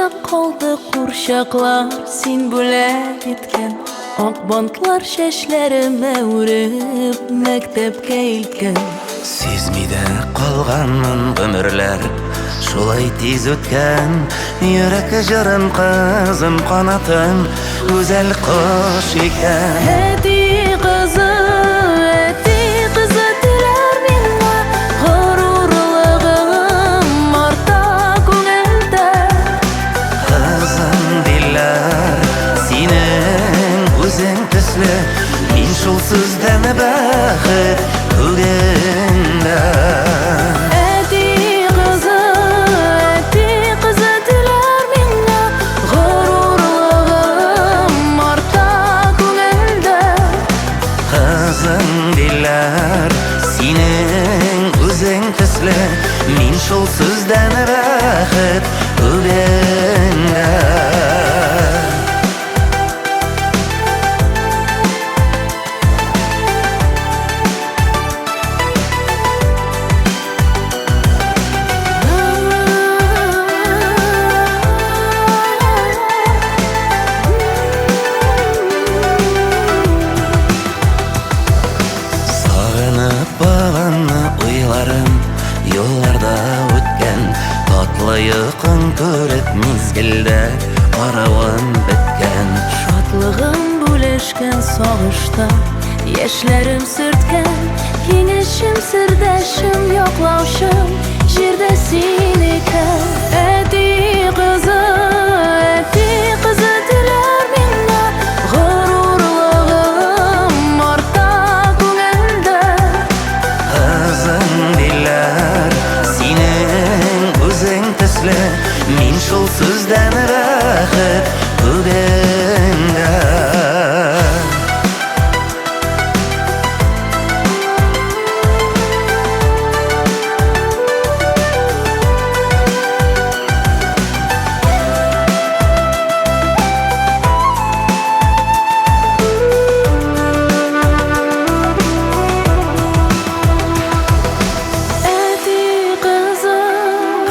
Анда қалды құршақлар сен бөлек еткен Ақ бантлар шәшләріме үріп мәктәпкә илткән Сезмиде қалғанмын өмірлер Шулай тез өткен Йөрәк жырым қызым қанатым Өзәл құш екен Әти қызы тілер миңа Ғорурлығым арта күңелдә Қызым диләр Синең өзің төсле Мин шул сүздән бәхет күгендә Әти қызы тілер миңа Ғорурлығым арта күңелдә Қызым диләр Синең өзің төсле Мин шул сүздән бәхет күгендә Бағаны ойларым Yollarda өткен Татлы йокың көріп мезгілді Қарауын біткен Шатлығым бүлешкен сағышта Яшьләрем сөрткән Киңешем, сердәшем, яклаушым Җирдә син икән Әти қызы теләр миңа Ғорурлығым арта күңелдә Қызым диләр Синең өзің төсле Мин шул сүздән бәхет күгендә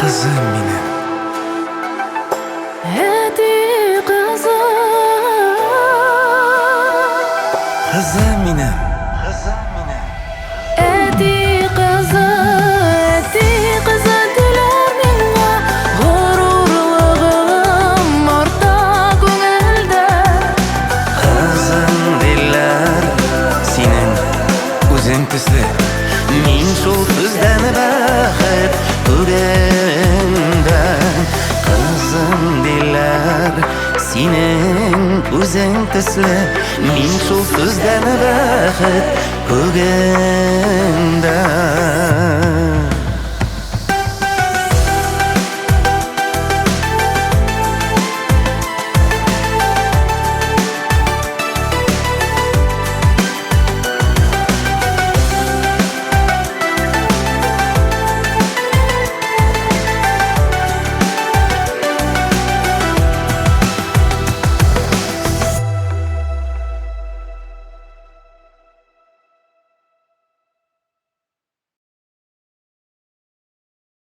Қызым минем Әти қызы Қызым минем Әти қызы теләр миңа Ғорурлығым арта күңелдә Қызым диләр Синең үзең төсле Мин шул сүздән бәхет күгендә Қызым диләр Синең үзең төсле Мин шул сүздән бәхет күгендә